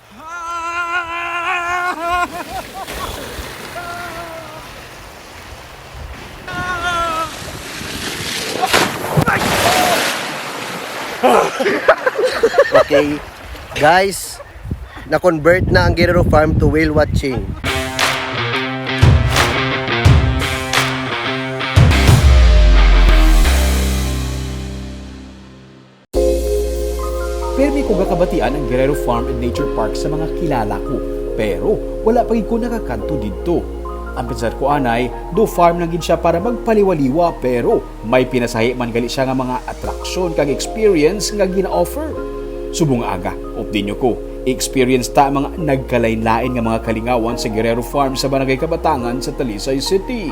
Okay, guys, na-convert na ang Guerrero Farm to whale watching. Permi ko gakabatian ang Guerrero Farm and Nature Park sa mga kilala ko, pero wala pa ko nakakanto dito. Ang pinsar ko anay, do farm lang gid siya para magpaliwaliwa, pero may pinasahi man gali siya nga mga atraksyon kag experience nga gina-offer. Subong aga, opinyo ko, experience ta mga nagkalain-lain nga mga kalingawan sa Guerrero Farm sa Barangay Kabatangan sa Talisay City.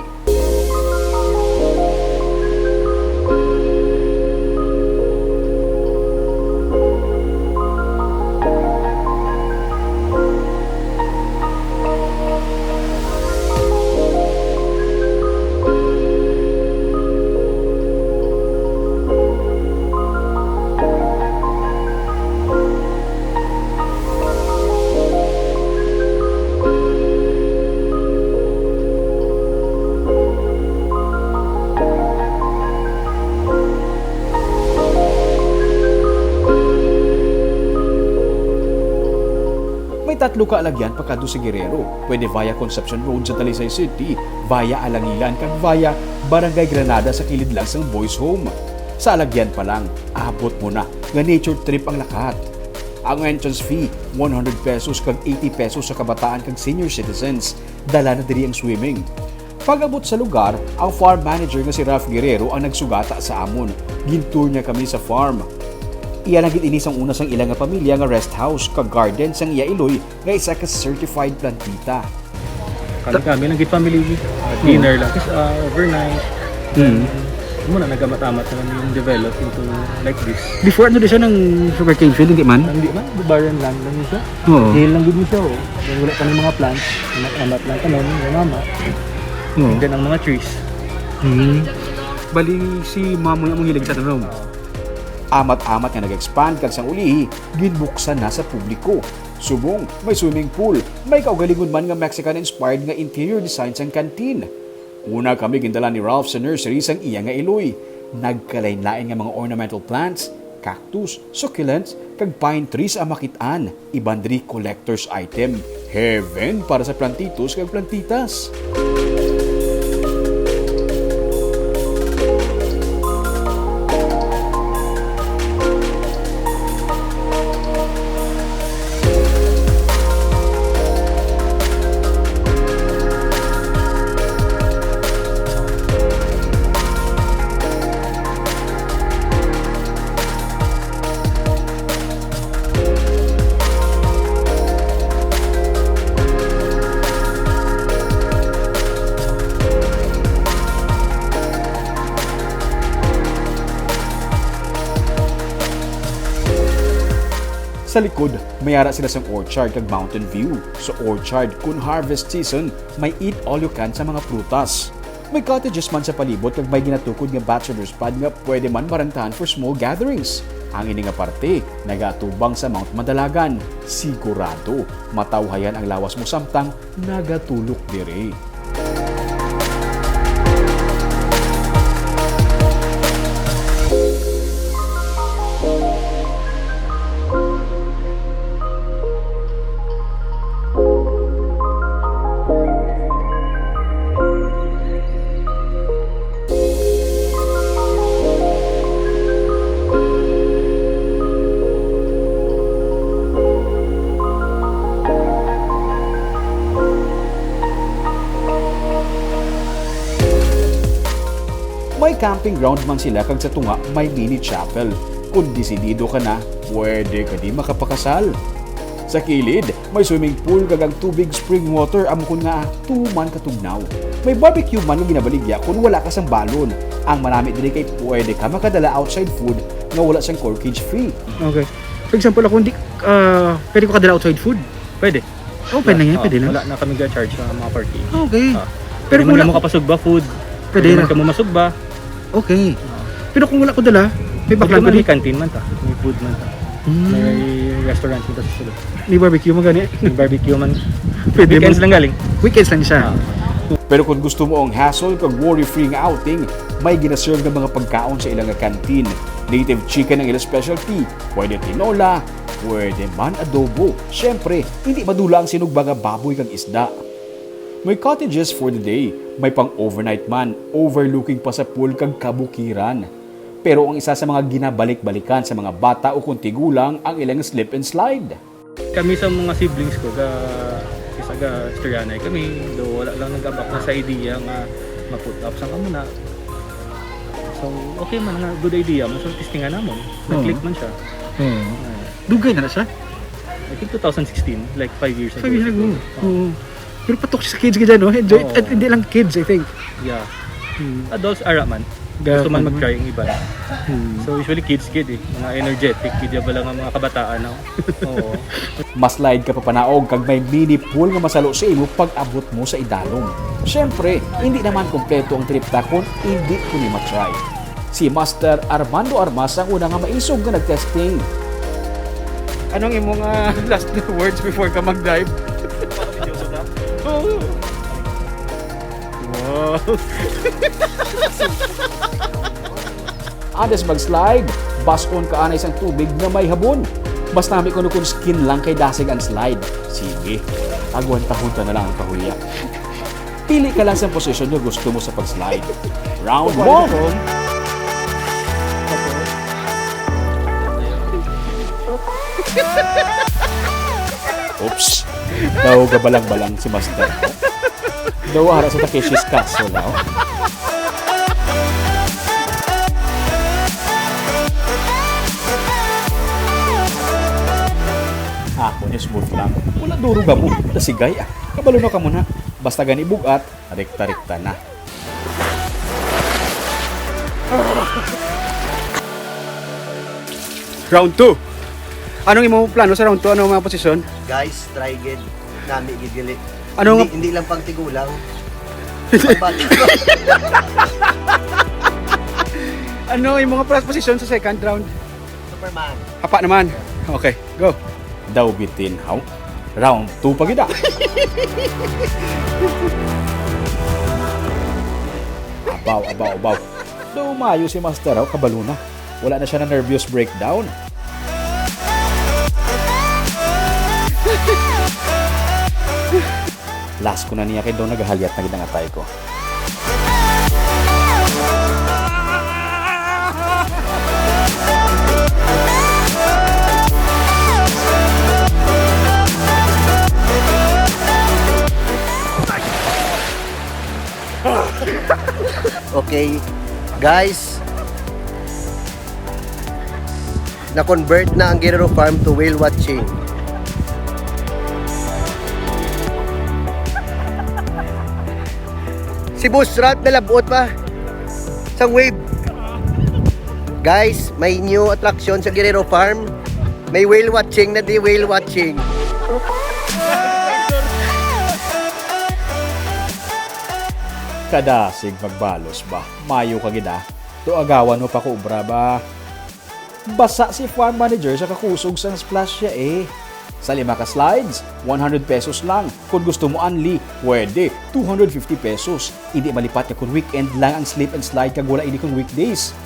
Tatlo ka alagyan pakado sa Guerrero. Pwede via Conception Road sa Talisay City, via Alangilan, kag via Barangay Granada sa kilid lang sang Boys Home. Sa alagyan pa lang, abot mo na nga nature trip ang lakat. Ang entrance fee, 100 pesos kag 80 pesos sa kabataan kag senior citizens. Dala na diri ang swimming. Pag-abot sa lugar, ang farm manager nga si Ralph Guerrero ang nagsugata sa amon. Gintour niya kami sa farm. Iya naging inisang una sang ilang nga pamilya nga rest house kag garden sang iya iloy nga isa ka certified plantita. Kami naging family dinner lang kasi overnight. Muna nagamatamat naman yung develop into like this. Before ano din siya ng sugarcane field, hindi man? Hindi man, barren land lang yun siya. Oo. Hill lang din siya. Wala pa ng mga plants. Amat lang kami, yung mama. And then ang mga trees. Bali si mamo yung hilig sa tanong. Amat-amat nga nag-expand kag sang ulihi, ginbuksan na sa publiko. Subong, may swimming pool, may kaugalingon man nga Mexican-inspired nga interior design sang canteen. Una kami gindala ni Ralph sa nursery sang iya nga iloy. Nagkalain-lain nga mga ornamental plants, cactus, succulents, kag pine trees ang makitaan. Ibandri collector's item. Heaven para sa plantitos kag plantitas. Sa likod, mayara sila sa orchard kag mountain view. Sa orchard, kung harvest season, may eat all you can sa mga prutas. May cottages man sa palibot kag may ginatukod nga bachelor's pad nga pwede man marantahan for small gatherings. Ang ini nga parte, nagatubang sa Mount Madalagan. Sigurado, matawhayan ang lawas mo samtang nagatulok dire. May camping ground man sila kag sa tunga may mini chapel. Kung desidido ka na, pwede ka di makapakasal. Sa kilid, may swimming pool kag ang tubig spring water amkon nga tuman katugnaw. May barbecue man nga ginabaligya kung wala ka sang balon. Ang manami diri kay pwede ka makadala outside food nga wala sang corkage fee. Okay. For example, ako hindi pwede ko kadala outside food. Pwede. Pwede na yan, pwede na. Wala na kami ga-charge sa mga parking. Okay. Pero kung wala mo kapasugba food, pwede na ka mo masugba. Okay. Pero kung wala ko dala, may baklan pa may canteen man ta. May food man ta. May restaurant dito sa sulod. May barbecue mo gani? Yung barbecue man. Pwede Weekends mo- lang galing. Weekends lang siya. Pero kung gusto mo ang hassle kag worry-free nga outing, may ginaserve na mga pagkaon sa ilang canteen. Native chicken ang ilang specialty. Pwede tinola, pwede man adobo. Siyempre, hindi madula ang sinugba nga baboy kag isda. May cottages for the day. May pang overnight man, overlooking pa sa pool kag kabukiran. Pero ang isa sa mga ginabalik-balikan sa mga bata o kung tigulang ang ilang slip and slide. Kami sa mga siblings ko, isa ga istoryanay kami, do wala lang nag-abak na sa idea nga ma-put up sa kamuna. So, okay man nga, good idea. So, testingan namon. Nag-click man siya. Dugay na siya. I think 2016, like 5 years ago. 5 years ago. Oh. Pero patok siya sa kids ka dyan, no? Enjoy. Oo. At hindi lang kids, I think. Yeah. Adults ara man. Gusto man mag-try yung iba. So usually kids eh. Mga energetic, kidya ba lang ang mga kabataan no? Oo. Maslide ka pa panaog kag may mini pool nga masalo sa imo pag abot mo sa idalom. Siyempre, hindi naman kompleto ang trip ta kung hindi ko ni matry. Si Master Armando Armas ang una nga maisog nga nag-testing. Anong imong last words before ka mag-dive? Oh. Wow. Antes mag-slide, baskon ka anay sang tubig na may habon. Mas nami ko kung skin lang kay dasig ang slide. Sige, agwantahon ta na lang ang kahulya. Pili ka lang sa posisyon na gusto mo sa pag-slide. Round 1! Oops, daw gabalang-balang si Master. Daw harap sa Takeshi's Castle now. Ako niya smooth lang. Wala duro ka mo. Nasigay ah. Kabalo na ka muna. Basta gani bugat, rekta-rekta na. Round 2. Anong imong plano sa round 2? Anong mga posisyon? Guys, try gid nami gid gali. Ano nga- Hindi lang pang tigulang. Ano yung mga first position sa second round? Superman. Apa naman. Okay, go. Daw bitin how? Round 2 pa gida. Abaw. Daw mayo si Master how kabalo na. Wala na siya na nervous breakdown. Last ko na niya kay daw nagahalyat na gid ang atay ko. Okay, guys. Na-convert na ang Guerrero Farm to whale watching. Si Busrat nalabuot pa sa wave. Guys, may new attraction sa Guerrero Farm. May whale watching na di whale watching. Kadasig magbalos ba? Mayo ka gida. Do agawan mo pa ko ubra ba? Basa si farm manager sa kakusog sa splash siya eh. Sa 5 ka slides, 100 pesos lang. Kung gusto mo unli, pwede 250 pesos. Hindi malipat na kung weekend lang ang slip and slide kag wala ini kung weekdays.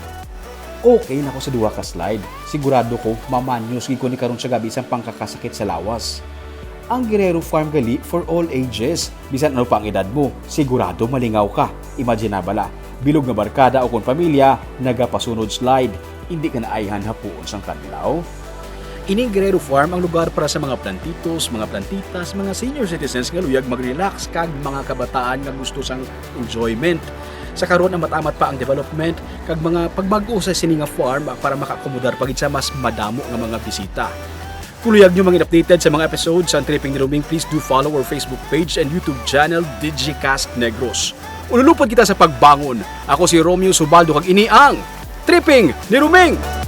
Okay na ko sa 2 ka slide. Sigurado ko mamanyos gid ko ni karon sa gabi isang pangkakasakit sa lawas. Ang Guerrero Farm gali for all ages. Bisan ano pa ang edad mo, sigurado malingaw ka. Imagine na bala, bilog na barkada o kung pamilya, nagapasunod slide. Hindi ka na ayhan hapuon sang kadlaw. Ining Guerrero Farm ang lugar para sa mga plantitos, mga plantitas, mga senior citizens nga luyag mag-relax kag mga kabataan nga gusto sang enjoyment. Sa karon ang matamat pa ang development kag mga pagbag-o sa sininga farm para makakomodar pagid sa mas madamo nga mga bisita. Kung luyag nyo mga updated sa mga episodes sa Tripping ni Ruming, please do follow our Facebook page and YouTube channel Digicast Negros. Ululupad kita sa pagbangon. Ako si Romeo Subaldo kag ini ang Tripping ni Ruming.